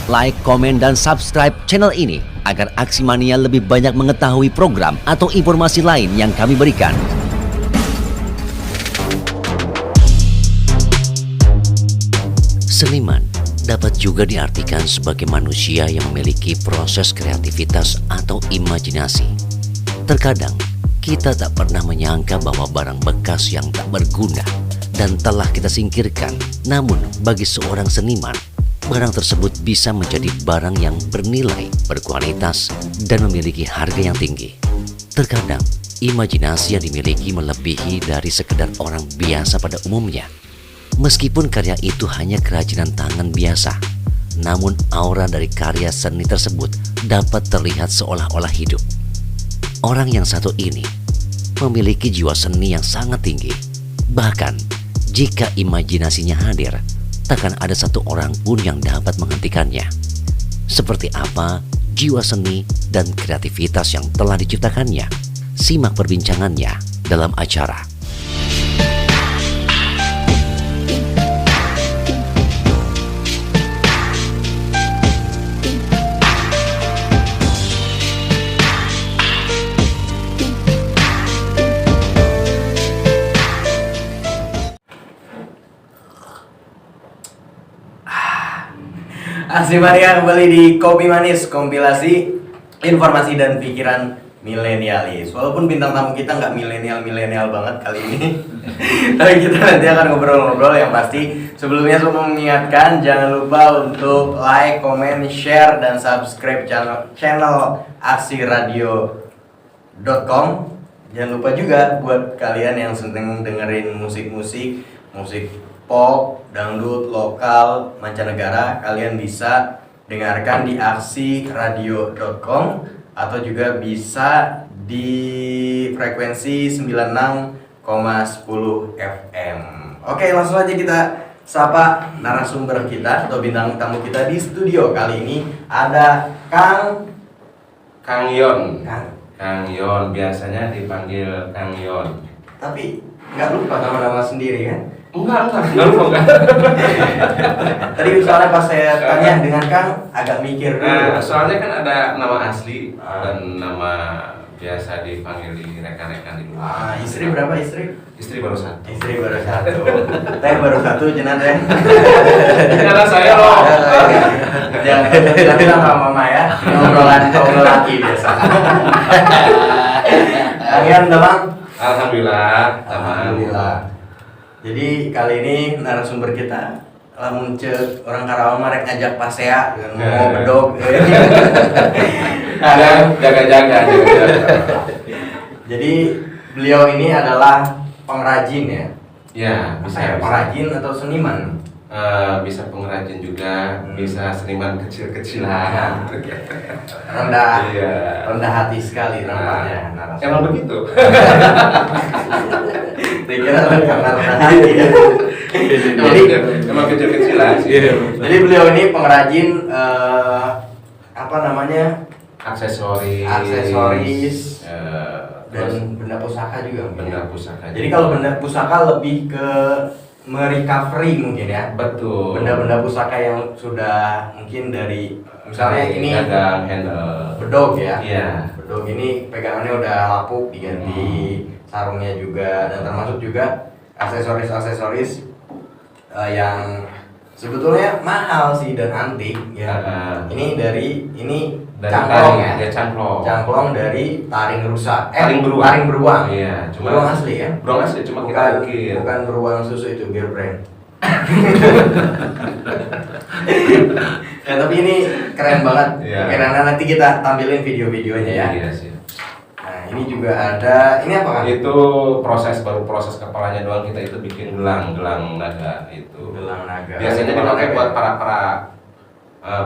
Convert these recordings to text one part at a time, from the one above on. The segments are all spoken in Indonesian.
like, komen, dan subscribe channel ini agar Aksi Mania lebih banyak mengetahui program atau informasi lain yang kami berikan. Seniman dapat juga diartikan sebagai manusia yang memiliki proses kreativitas atau imajinasi. Terkadang, kita tak pernah menyangka bahwa barang bekas yang tak berguna dan telah kita singkirkan. Namun, bagi seorang seniman, barang tersebut bisa menjadi barang yang bernilai, berkualitas, dan memiliki harga yang tinggi. Terkadang, imajinasi yang dimiliki melebihi dari sekedar orang biasa pada umumnya. Meskipun karya itu hanya kerajinan tangan biasa, namun aura dari karya seni tersebut dapat terlihat seolah-olah hidup. Orang yang satu ini memiliki jiwa seni yang sangat tinggi. Bahkan, jika imajinasinya hadir, takkan ada satu orang pun yang dapat menghentikannya. Seperti apa jiwa seni dan kreativitas yang telah diciptakannya? Simak perbincangannya dalam acara. Aksi Mania kembali di Kopi Manis, kompilasi informasi dan pikiran milenialis. Walaupun bintang tamu kita nggak milenial banget kali ini, tapi kita nanti akan ngobrol-ngobrol yang pasti. Sebelumnya saya mau mengingatkan, jangan lupa untuk like, comment, share, dan subscribe channel aksiradio.com. Jangan lupa juga buat kalian yang seneng dengerin musik pop, dangdut, lokal, mancanegara, kalian bisa dengarkan di aksiradio.com atau juga bisa di frekuensi 96,10 FM. Oke, langsung aja kita sapa narasumber kita atau bintang tamu kita di studio. Kali ini ada Kang Yon. Kang Yon, biasanya dipanggil Kang Yon. Tapi nggak lupa nama-nama sendiri kan? Enggak lupa. Tadi soalnya pas saya tanya dengan Kang agak mikir dulu. Soalnya kan ada nama asli dan nama biasa dipanggil di rekan-rekan di rumah. Istri berapa istri? Istri baru satu. Teh baru satu jenat ya. Karena saya loh. Jangan bilang sama mama ya. Ngobrolan kaum laki biasa. Kalian teman? Alhamdulillah. Jadi kali ini narasumber kita lamun cek orang Karawang mah rek ngajak pasea mau bedog. Jaga-jaga. Jadi beliau ini adalah pengrajin ya. Ya, bisa. Pengrajin atau seniman? Bisa pengrajin juga, bisa seniman kecil-kecilan. Rendah hati sekali nampaknya. Emang begitu. Dikira karena rendah hati ya. Jadi emang kecil-kecilan sih. Jadi beliau ini pengrajin aksesoris dan benda pusaka juga. Jadi kalau benda pusaka lebih ke merecovery mungkin ya. Betul. Benda-benda pusaka yang sudah mungkin dari misalnya ini gagang, handle, bedog ya. Iya. Bedog ini pegangannya udah lapuk diganti, sarungnya juga, dan termasuk juga aksesoris yang sebetulnya mahal sih dan antik ya. Ini dari cangklong ya. Cangklong dari taring rusak. Taring beruang. Iya, cuma beruang asli ya. Beruang asli cuma kita ukir. Bukan beruang susu itu, beer brand. Ya, tapi ini keren banget. Iya. Karena nanti kita tampilin video-videonya ya. Iya sih. Nah, ini juga ada, ini apa kan? Itu proses kepalanya doang, kita itu bikin gelang naga itu. Gelang naga. Biasanya dipakai buat para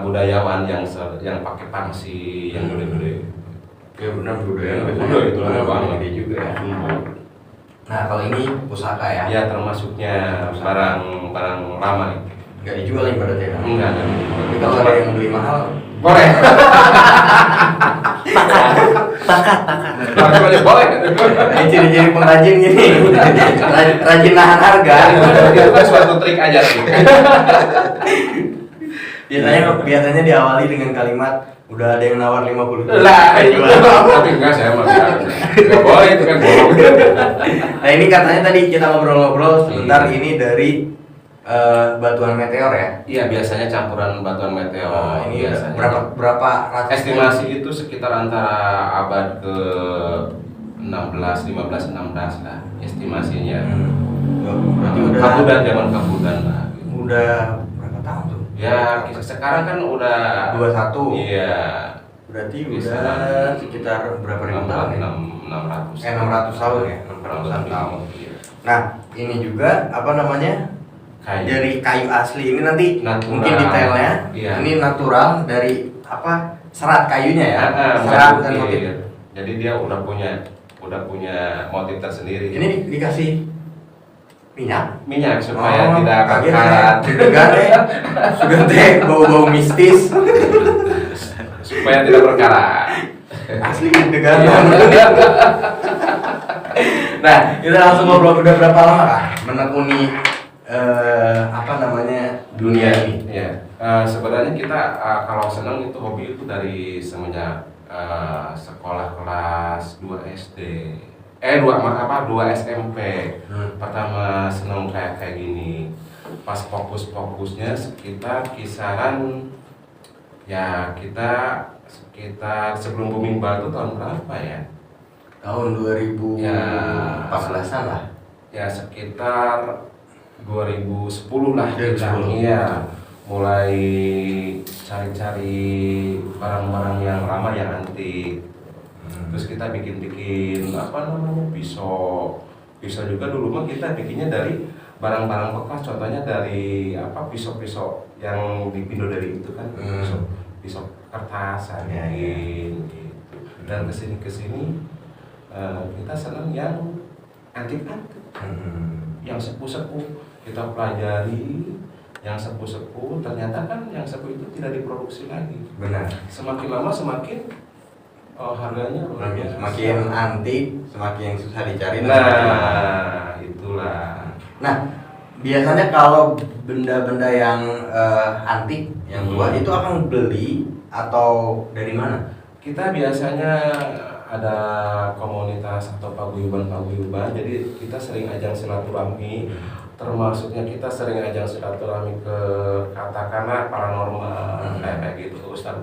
budayawan yang pakai pangsi yang gede-gede. Ya benar budaya. Budaya itu banget. Gede juga ya. Nah, kalau ini pusaka ya. Ya, termasuknya barang lama nih. Enggak dijual nih berarti ya. Enggak. Tapi kalau ada yang beli mahal, boleh. takat. Boleh. Ini ciri-ciri pengrajin gini. Rajin nahan harga. Itu kan suatu trik aja sih. biasanya diawali dengan kalimat udah ada yang nawar 50 juta. Lah, itu tapi enggak, saya mah enggak boleh, itu kan bohong. Nah ini katanya tadi kita ngobrol-ngobrol sebentar, ini dari batuan meteor ya? Iya, biasanya campuran batuan meteor. Ini biasanya. berapa ratus? Estimasi itu sekitar antara abad ke 16, 15, 16 lah estimasinya. Berarti udah Kabudan, zaman kabudan lah. udah berapa tahun tuh? Ya, sekarang kan udah 21. Iya. Berarti Bisa. udah sekitar berapa ribu tahun ya? 600. 600 tahun ya? 600 tahun. Nah, ini juga apa namanya? Kayu. Dari kayu asli. Ini nanti Natural. mungkin detailnya. Iya. Ini natural dari apa? Serat kayunya ya. Serat Serat dan motif. Jadi dia udah punya motif tersendiri. Ini dikasih minyak supaya tidak kaget karat. ya. Deg-degan deh. Sudah teh bau-bau mistis. Supaya tidak berkarat. Asli deg-degan. Iya. Nah, kita langsung ngobrol. Udah berapa lama Kak menekuni apa namanya dunia ini? Ya, sebenarnya kita kalau senang itu hobi itu dari semenjak sekolah kelas 2 SD. 2 SMP. Pertama senang kayak gini. Pas fokusnya sekitar kisaran ya kita sekitar sebelum booming batu tahun berapa ya? Tahun 2014-an lah. Ya sekitar 2010 lah 2010. kita. Iya, mulai cari-cari barang-barang yang lama yang antik. Terus kita bikin apa namanya pisau juga dulu mah kita bikinnya dari barang-barang bekas, contohnya dari apa pisau-pisau yang dipindo dari itu kan, pisau kertas gitu. Dan kesini kita senang yang antik-antik, yang sepuh-sepuh kita pelajari. Yang sepuh-sepuh ternyata kan yang sepuh itu tidak diproduksi lagi. Benar. Semakin lama semakin harganya luar biasa. Semakin antik, semakin susah dicari. Nah, itulah. Nah, biasanya kalau benda-benda yang antik, yang tua itu akan beli atau dari mana? Kita biasanya ada komunitas atau paguyuban, jadi kita sering ajang silaturahmi. Termasuknya kita sering ajang silaturahmi ke katakanlah paranormal kayak gitu, ustad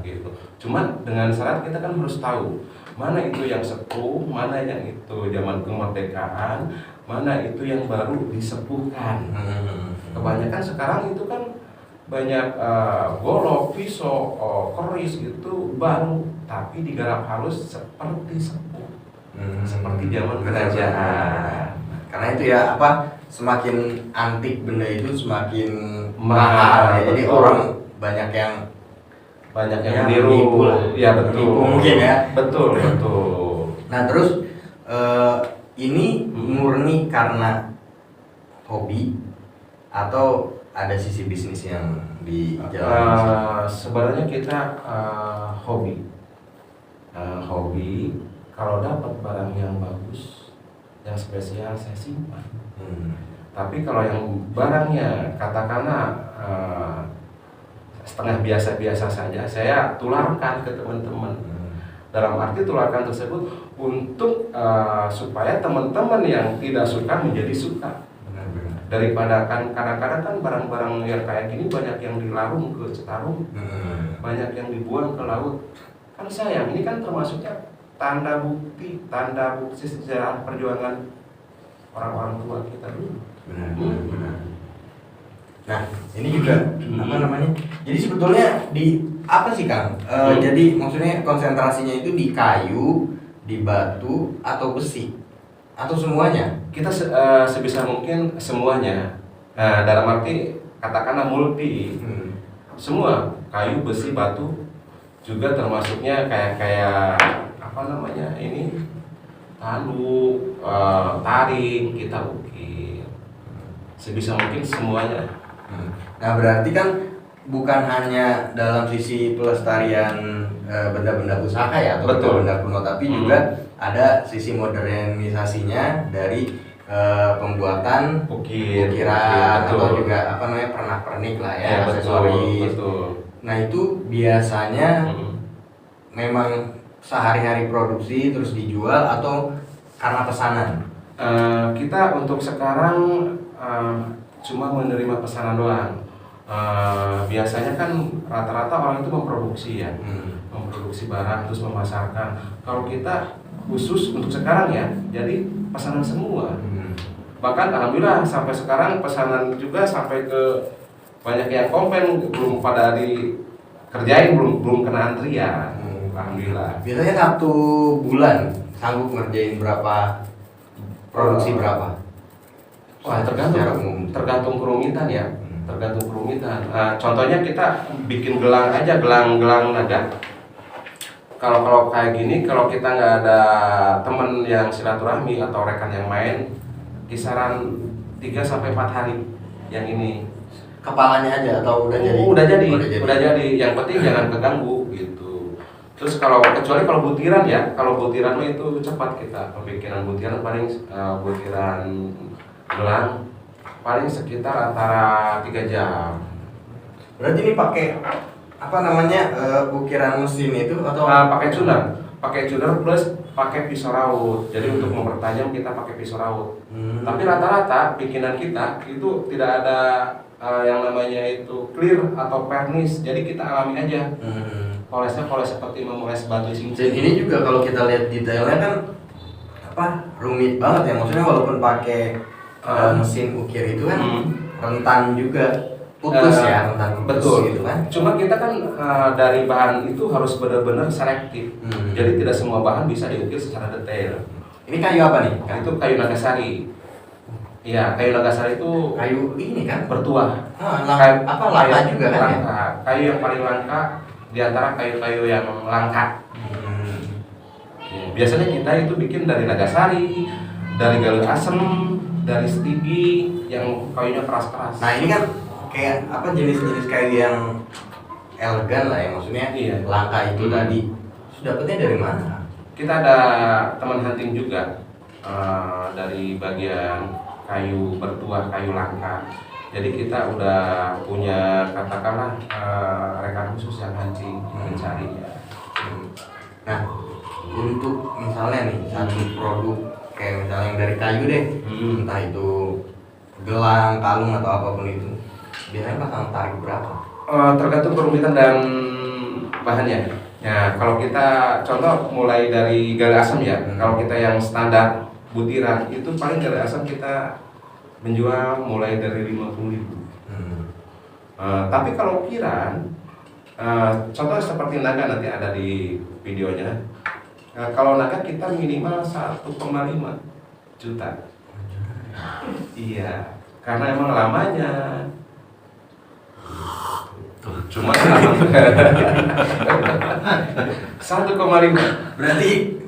gitu. Cuman dengan syarat kita kan harus tahu mana itu yang sepuh, mana yang itu zaman kemerdekaan, mana itu yang baru disepuhkan. Kebanyakan sekarang itu kan banyak golok, pisau, keris itu baru tapi digarap halus seperti sepuh, seperti zaman kerajaan. Karena itu ya apa, semakin antik benda itu semakin mahal ya. Jadi orang banyak yang meniru lah. Ya betul. Menipu mungkin ya. Betul. Nah terus ini murni karena hobi atau ada sisi bisnis yang dijalani? Sebenarnya kita hobi. Kalau dapat barang yang bagus, yang spesial saya simpan. Tapi kalau yang barangnya katakanlah setengah biasa-biasa saja, saya tularkan ke teman-teman. Dalam arti tularkan tersebut untuk supaya teman-teman yang tidak suka menjadi suka. Daripada kan kadang-kadang kan barang-barang yang kayak gini banyak yang dilarung ke Citarum, banyak yang dibuang ke laut. Kan sayang, ini kan termasuknya tanda bukti sejarah perjuangan orang-orang tua kita dulu. Benar. Nah, ini juga apa namanya? Jadi sebetulnya di apa sih Kang? Jadi maksudnya konsentrasinya itu di kayu, di batu atau besi atau semuanya? Kita sebisa mungkin semuanya. Nah, dalam arti katakanlah multi. Semua kayu, besi, batu juga termasuknya kayak apa namanya ini tanduk, taring kita ukir. Sebisa mungkin semuanya. Nah berarti kan bukan hanya dalam sisi pelestarian benda-benda pusaka ya atau Betul. benda-benda kuno, tapi juga ada sisi modernisasinya dari pembuatan ukiran betul. atau juga apa namanya pernak-pernik lah ya, Ya, aksesoris. betul. Nah itu biasanya memang sehari-hari produksi terus dijual atau karena pesanan? Kita untuk sekarang cuma menerima pesanan doang. Biasanya kan rata-rata orang itu memproduksi ya, memproduksi barang terus memasarkan. Kalau kita khusus untuk sekarang ya, jadi pesanan semua. Bahkan alhamdulillah sampai sekarang pesanan juga sampai ke banyak yang komplain belum pada dikerjain, belum kena antrian. Alhamdulillah. Biasanya satu bulan sanggup ngerjain berapa produksi berapa? Wah, tergantung kerumitan ya. Tergantung kerumitan. Contohnya kita bikin gelang aja, gelang naga. Kalau kayak gini, kalau kita nggak ada temen yang silaturahmi atau rekan yang main, kisaran 3 sampai 4 hari yang ini. Kepalanya aja atau udah jadi? Udah jadi. Yang penting jangan keganggu gitu. Terus kecuali kalau butiran ya, kalau butiran itu cepat kita pembikinan butiran paling butiran gelang paling sekitar antara 3 jam. Berarti ini pakai apa namanya ukiran mesin itu atau pakai tuner plus pakai pisau raut. Jadi untuk mempertajam kita pakai pisau raut. Tapi rata-rata bikinan kita itu tidak ada yang namanya itu clear atau vernis. Jadi kita alami aja. Polesnya poles seperti memoles batu cincin. Dan ini juga kalau kita lihat detailnya kan apa rumit banget ya, maksudnya walaupun pakai mesin ukir itu kan rentan juga putus ya, rentan putus betul gitu kan. Cuma kita kan dari bahan itu harus benar-benar selektif. Jadi tidak semua bahan bisa diukir secara detail. Ini kayu apa nih? Itu kayu nagasari. Iya, kayu nagasari itu Kayu ini kan bertuah. Langka juga kan ya? Langka. Kayu yang paling langka di antara kayu-kayu yang langka. Biasanya kita itu bikin dari nagasari, dari galur asem, dari stigi yang kayunya keras-keras. Nah ini kan kayak apa jenis-jenis kayu yang elegan lah ya, maksudnya langka itu tadi. Sudah dapetnya dari mana? Kita ada teman hunting juga dari bagian kayu bertuah, kayu langka. Jadi kita udah punya katakanlah rekan khusus yang hunting mencarinya. Nah untuk misalnya nih satu produk kayak misalnya yang dari kayu deh, entah itu gelang, kalung atau apapun itu, biasanya pasang tarif berapa? Tergantung kerumitan dan bahannya. Ya kalau kita contoh mulai dari gali asam ya, kalau kita yang standar butiran itu paling gali asam kita menjual mulai dari 50.000. Tapi kalau ukiran, contoh seperti naga nanti ada di videonya. Kalau naga kita minimal 1,5 juta. Iya, karena emang lamanya. Cuma 1,5. Berarti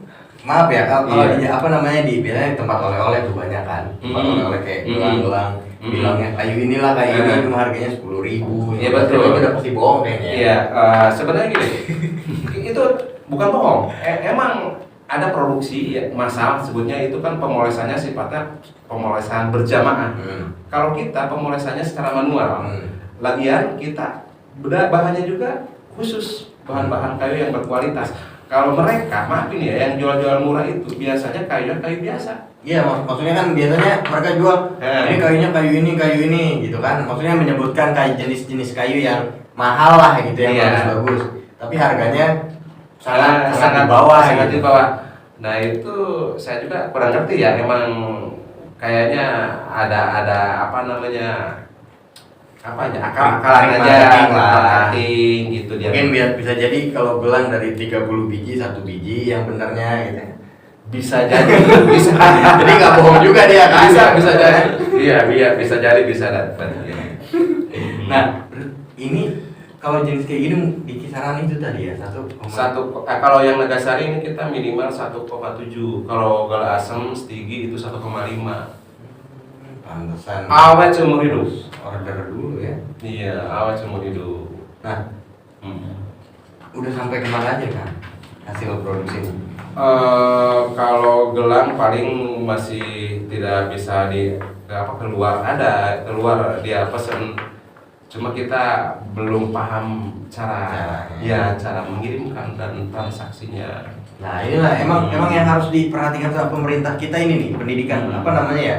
maaf ya kalau di apa namanya di biasanya tempat oleh-oleh tuh banyak kan, tempat oleh-oleh kayak gelang-gelang, bilangnya kayu inilah kayu ini cuma harganya 10.000. Iya betul. Itu udah pasti bohong kayaknya. Iya, sebenarnya gini, itu bukan bohong. Emang ada produksi ya, massal sebutnya itu kan pemolesannya sifatnya pemolesan berjamaah. Kalau kita pemolesannya secara manual, lagian kita bahannya juga khusus bahan-bahan kayu yang berkualitas. Kalau mereka, maafin ya, yang jual-jual murah itu biasanya kayunya kayu biasa. Iya, maksudnya kan biasanya mereka jual ini kayunya kayu ini gitu kan. Maksudnya menyebutkan kayu jenis-jenis kayu yang mahal lah gitu, yang bagus-bagus. Tapi harganya sangat di bawah. Sangat di bawah. Nah itu saya juga kurang ngerti ya. Emang kayaknya ada apa namanya? Apa aja akal-akalan aja, marketing gitu dia. Mungkin bisa jadi kalau gelang dari 30 biji 1 biji yang benernya gitu. Bisa jadi, bisa. Jadi nggak bohong juga dia kan? Bisa jadi. Iya, bisa jadi bisa dapat. Nah, ini kalau jenis kayak gini di kisaran itu tadi ya kalau yang nagasari ini kita minimal 1,7. Kalau gala asem stigi itu 1,5. Pantesan. Awet seumur hidup. Order dulu ya. Iya, awet seumur hidup. Nah, udah sampai kemana aja kan? hasil produksi? Kalau gelang paling masih tidak bisa keluar, keluar dia pesen, cuma kita belum paham cara mengirimkan dan transaksinya. Nah inilah emang yang harus diperhatikan sama pemerintah kita ini nih, pendidikan apa namanya ya,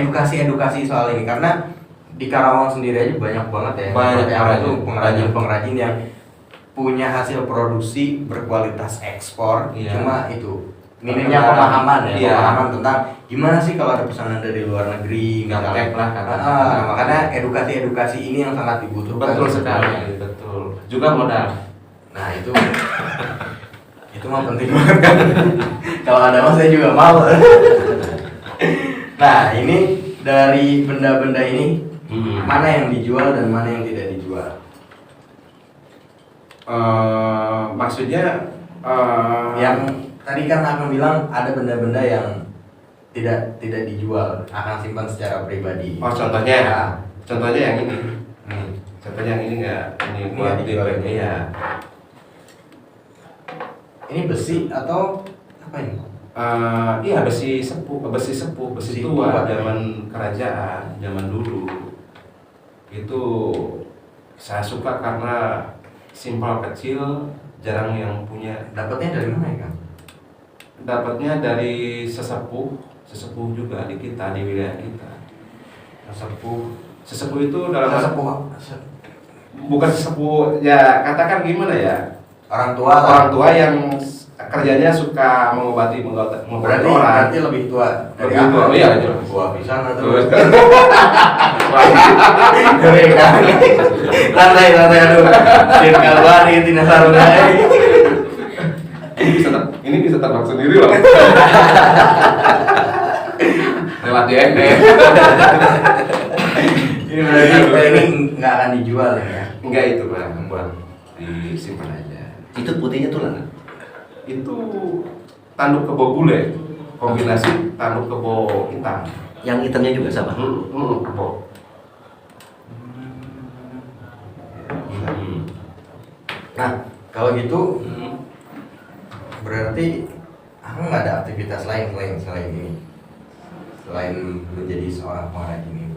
edukasi soal ini, karena di Karawang sendiri aja banyak banget ya pengrajin yang punya hasil produksi berkualitas ekspor, cuma itu minimnya pemahaman pemahaman tentang gimana sih kalau ada pesanan dari luar negeri, makanya edukasi ini yang sangat dibutuhkan. Betul sekali, betul. Juga modal. Nah itu mah penting banget kan. Kalau ada mas saya juga mau. Nah ini dari benda-benda ini mana yang dijual dan mana yang tidak dijual? Maksudnya yang tadi kan akan bilang ada benda-benda yang tidak dijual, akan simpan secara pribadi. Contohnya yang ini. Contohnya yang ini ini buat dijual. Iya. Ini besi atau apa ini? Iya besi tua zaman kerajaan, zaman dulu. Itu saya suka karena simpel kecil, jarang yang punya. Dapatnya dari mana ya Kang? Dapatnya dari sesepuh juga di wilayah kita. Sesepuh itu dalam bukan sesepuh ya, katakan gimana ya, orang tua yang kerjanya suka mengobati orang. Berarti lebih tua dari aku. Iya itu Tua pisan atau keren kan? Santai aduh. Circle bari tina saruna. Ini bisa terbang sendiri loh. Lewat DM. Ini berarti ini nggak akan dijual ya? Enggak, itu buat disimpan aja. Itu putihnya tulang. Itu tanduk kebo bule, kombinasi tanduk kebo hitam. Yang hitamnya juga sama. Kebo. Nah kalau gitu berarti aku nggak ada aktivitas lain selain ini, selain menjadi seorang pengrajin ini.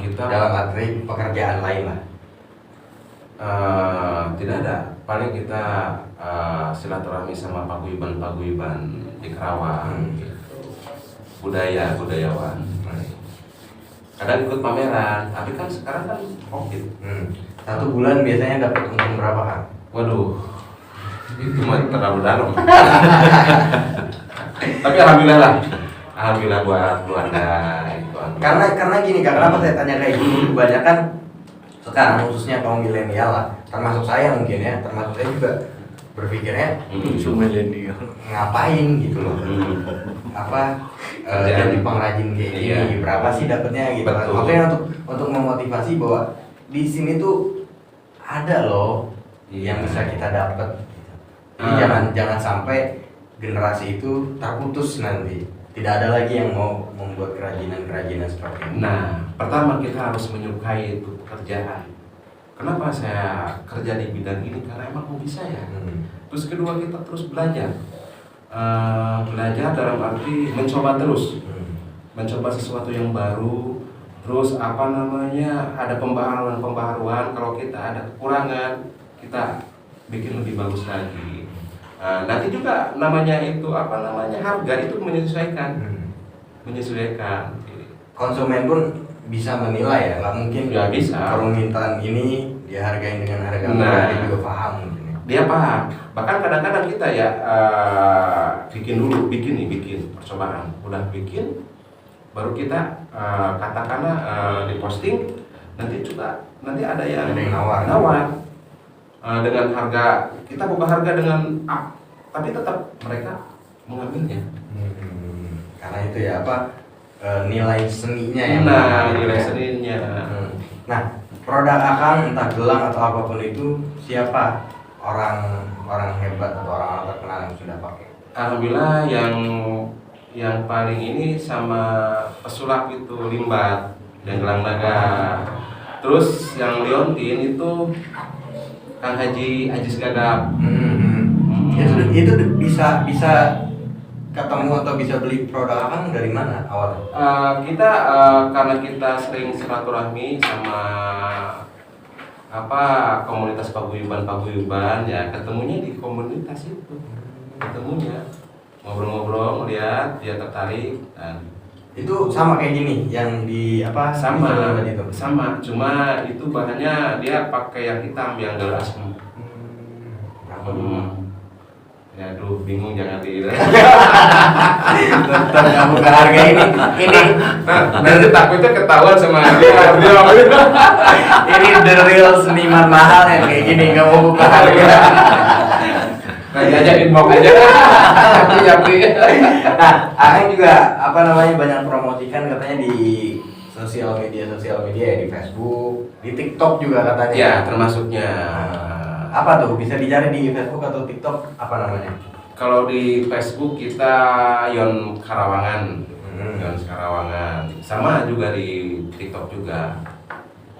Kita Dalam arti pekerjaan lain lah. Tidak ada. Paling kita silaturahmi sama paguyuban di Karawang, budayawan. Kadang ikut pameran, tapi kan sekarang kan COVID. 1 bulan biasanya dapat untung berapa Kang? Waduh, itu mah terlalu dalam. Tapi alhamdulillah buat keluarga itu. Karena gini Kang, kenapa saya tanya kayak gini? Kebanyakan sekarang khususnya kaum milenial lah, termasuk saya mungkin ya, termasuk saya juga berpikirnya milenial ngapain gitu loh. Jadi pengrajin kayak gini, berapa sih dapatnya gitu. Maksudnya untuk memotivasi bahwa di sini tuh ada loh yang bisa kita dapat. Jadi jangan sampai generasi itu terputus nanti. Tidak ada lagi yang mau membuat kerajinan seperti ini. Nah, pertama kita harus menyukai itu pekerjaan. Kenapa saya kerja di bidang ini? Karena emang hobi saya. Terus kedua, kita terus belajar. Belajar dalam arti mencoba terus. Mencoba sesuatu yang baru. Terus ada pembaharuan. Kalau kita ada kekurangan, kita bikin lebih bagus lagi. Nanti juga harga itu menyesuaikan. Konsumen pun bisa menilai ya, nggak mungkin ya bisa. Permintaan ini dihargai dengan harga murah, dia juga paham mungkin. Dia paham. Bahkan kadang-kadang kita ya bikin percobaan. Udah bikin, baru kita katakanlah diposting. Nanti ada yang nawar. Dengan harga, kita buka harga dengan up, tapi tetap mereka mengambilnya. Karena itu ya nilai seninya yang nilai seninya. Nah, produk Akang entah gelang atau apapun itu, siapa orang hebat atau orang terkenal yang sudah pakai? Alhamdulillah yang paling ini sama pesulap itu Limbat dan Gelang Naga. Terus yang liontin itu Kang Haji Segagap. Itu bisa ketemu atau bisa beli produk Akang dari mana awalnya? Kita karena kita sering silaturahmi sama komunitas paguyuban ya, ketemunya di komunitas itu, ketemunya ngobrol-ngobrol, lihat dia tertarik dan Itu sama kayak gini yang di sama di itu. sama, cuma itu bahannya dia pakai yang hitam yang gelas. Ya aduh bingung jangan di Tetap nggak buka harga ini. nanti takutnya ketahuan sama dia Ini the real seniman mahal yang kayak gini nggak mau buka harga. aja inbox aja japri. Nah, Akang juga banyak promosikan katanya di sosial media ya, di Facebook, di TikTok juga katanya. Ya termasuknya. Apa tuh? Bisa dicari di Facebook atau TikTok apa namanya? Kalau di Facebook kita Yon Karawangan, Yon Karawangan. Sama juga di TikTok juga.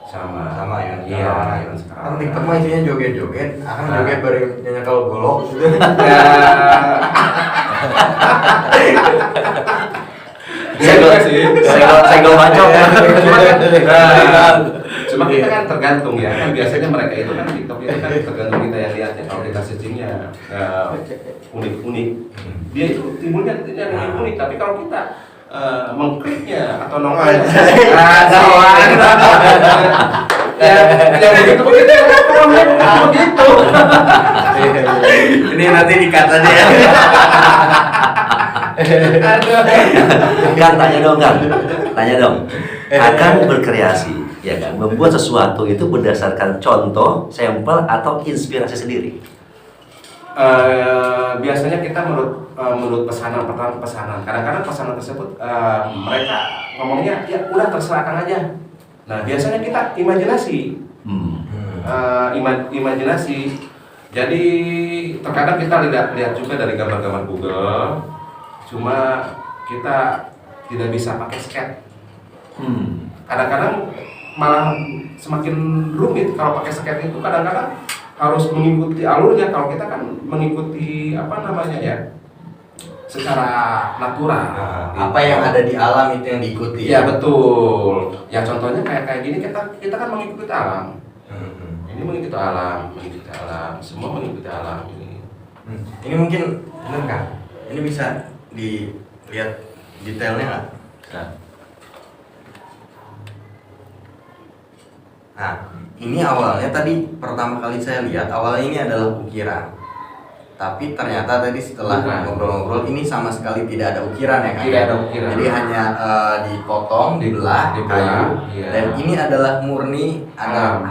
Sama Yon iya, Karawangan. Yon Kan Karawangan. TikTok mah isinya joget-joget, Akang joget bareng nyanyi kalau golok gitu. Ya. Segel bacok. Cuma kita kan tergantung ya, kan biasanya mereka itu kan TikTok itu kan tergantung kita yang lihatnya. Kalau kita searchingnya unik-unik, dia itu timbulnya yang unik-unik. Tapi kalau kita mengkliknya atau nongol, ya begitu begitu. Ini nanti dikat aja ya. Kan tanya dong. Akan berkreasi, ya kan? Membuat sesuatu itu berdasarkan contoh, sampel atau inspirasi sendiri. Biasanya kita menurut pesanan. Kadang-kadang pesanan tersebut mereka ngomongnya ya udah terserah Kang aja. Nah biasanya kita imajinasi, imajinasi. Jadi terkadang kita lihat juga dari gambar-gambar Google. Cuma kita tidak bisa pakai sketch. Kadang-kadang malah semakin rumit kalau pakai sketch itu. Kadang-kadang harus mengikuti alurnya. Kalau kita kan mengikuti secara natural. Apa yang ada di alam itu yang diikuti. Ya betul. Ya contohnya kayak gini kita kan mengikuti alam. Ini mengikuti alam, semua mengikuti alam ini. Ini mungkin benar kan? Ini bisa dilihat detailnya nggak? Nah, ini awalnya tadi pertama kali saya lihat awalnya ini adalah ukiran. Tapi ternyata tadi setelah ngobrol-ngobrol ini sama sekali tidak ada ukiran ya kan? Tidak ada ukiran. Jadi hanya dipotong, dibelah kayu. Iya. Dan ini adalah murni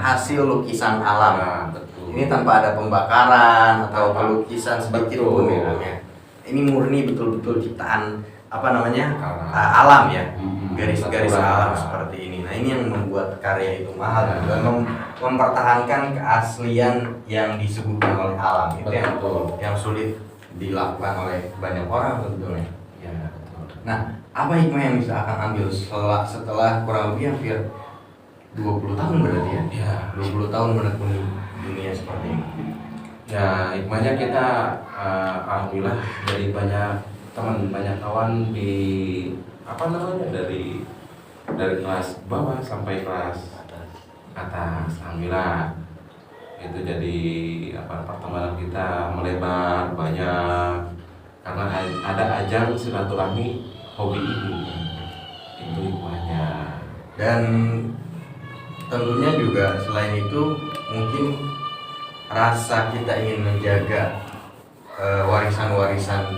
hasil lukisan alam. Betul. Ini tanpa ada pembakaran atau pelukisan sedikit pun ya. Ini murni betul-betul ciptaan alam ya, garis-garis alam seperti ini. Nah ini yang membuat karya itu mahal dan mempertahankan keaslian yang disuguhkan oleh alam itu yang sulit dilakukan oleh banyak orang tentunya. Ya, betul. Nah apa hikmah yang bisa akan ambil setelah kurang lebih hampir 20 tahun berarti ya? Ya. 20 tahun menekuni dunia seperti ini. Ya hikmahnya kita alhamdulillah dari banyak teman, banyak kawan di dari kelas bawah sampai kelas atas, alhamdulillah itu jadi pertemanan kita melebar banyak karena ada ajang silaturahmi hobi ini, itu hikmahnya. Dan tentunya juga selain itu mungkin rasa kita ingin menjaga warisan-warisan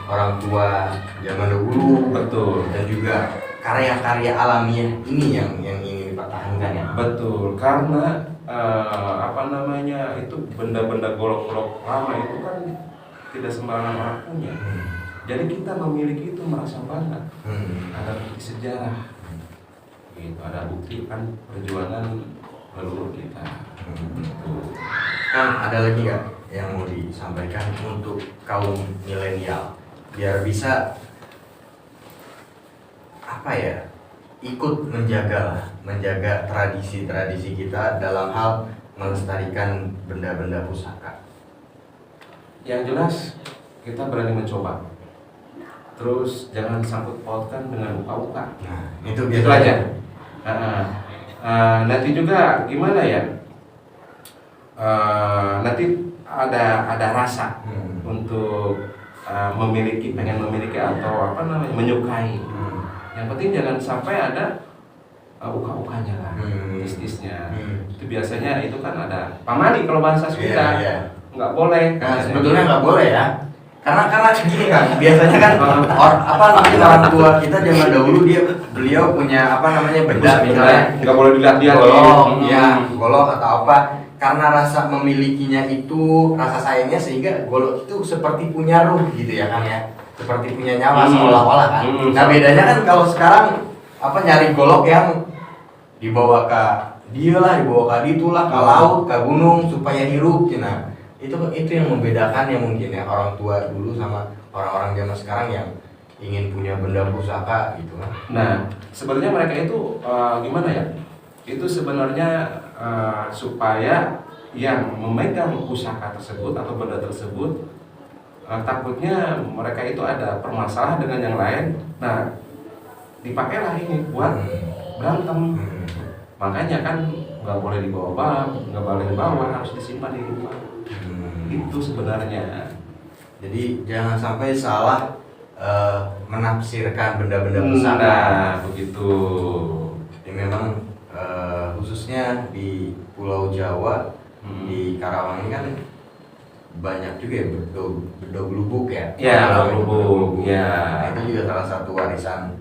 orang tua zaman dahulu, betul, dan juga karya-karya alamiah ini yang ingin dipertahankan ya. Betul, karena itu benda-benda golok-golok lama itu kan tidak sembarangan orang punya. Jadi kita memiliki itu merasa bangga. Ada bukti sejarah, gitu, ada bukti kan perjuangan leluhur kita. Kan ada lagi nggak yang mau disampaikan untuk kaum milenial biar bisa ikut menjaga tradisi kita dalam hal melestarikan benda-benda pusaka? Yang jelas kita berani mencoba. Terus jangan sangkut pautkan dengan uka-uka. Nah, itu Itu aja. Nanti juga gimana ya? Nanti ada rasa untuk pengen memiliki atau menyukai. Yang penting jangan sampai ada uka-ukanya lah, tis-tisnya. Itu biasanya itu kan ada pamali kalau bahasa Sunda. Nggak boleh. Nah, sebetulnya nggak boleh ya. Karena gini kan, biasanya kan orang tua kita zaman dahulu beliau punya benda misalnya nggak boleh dilihat dia golok, golok atau apa. Karena rasa memilikinya itu, rasa sayangnya sehingga golok itu seperti punya ruh gitu ya kan ya, seperti punya nyawa seolah-olah kan. Nah bedanya kan kalau sekarang nyari golok yang dibawa ke ke laut, ke gunung supaya hirup. Nah itu yang membedakan ya mungkin ya orang tua dulu sama orang-orang zaman sekarang yang ingin punya benda pusaka gitu kan. Nah sebenarnya mereka itu gimana ya? Itu sebenarnya supaya yang memegang pusaka tersebut atau benda tersebut takutnya mereka itu ada permasalahan dengan yang lain. Nah dipakailah ini buat berantem. Makanya kan nggak boleh dibawa, nggak boleh dibawa, harus disimpan di rumah. Itu sebenarnya. Jadi jangan sampai salah menafsirkan benda-benda pusaka. Nah, begitu. Jadi memang khususnya di Pulau Jawa, di Karawang ini kan banyak juga ya bedog lubuk ya. Ya, lubuk. Ya. Nah, itu juga salah satu warisan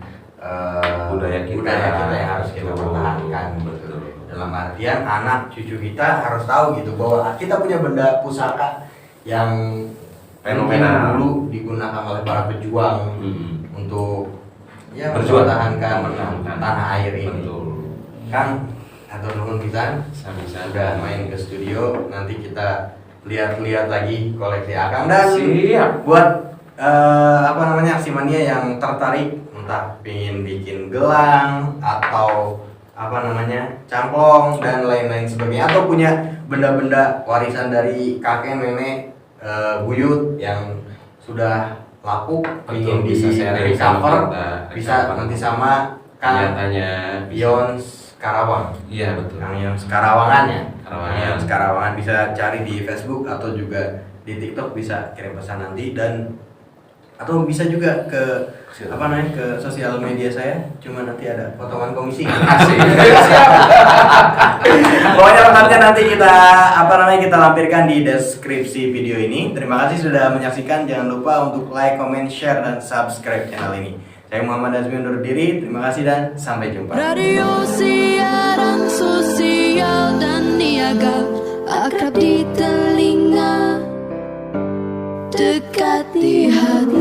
budaya kita yang harus kita pertahankan. Betul. Dalam artian anak cucu kita harus tahu gitu bahwa kita punya benda pusaka yang fenomenal dulu digunakan oleh para pejuang untuk mempertahankan tanah air ini. Betul. Kang, atur nuhun pisan sudah main ke studio. Nanti kita lihat-lihat lagi koleksi Akang dan siap. Buat Aksimania yang tertarik entah pingin bikin gelang atau camplong dan lain-lain sebagainya, atau punya benda-benda warisan dari kakek nenek buyut yang sudah lapuk, ingin bisa sharing cover, bisa nanti sama Kang Yons Karawang. Iya betul. Kang Yons Karawangan ya. Karawangan. Karawangan bisa cari di Facebook atau juga di TikTok, bisa kirim pesan nanti, atau bisa juga ke ke sosial media saya, cuma nanti ada potongan komisi. Pokoknya lengkapnya nanti kita lampirkan di deskripsi video ini. Terima kasih sudah menyaksikan. Jangan lupa untuk like, comment, share, dan subscribe channel ini. Saya Muhammad Azmi undur diri. Terima kasih dan sampai jumpa. Radio siaran sosial dan niaga, akrab di telinga, dekat di hati.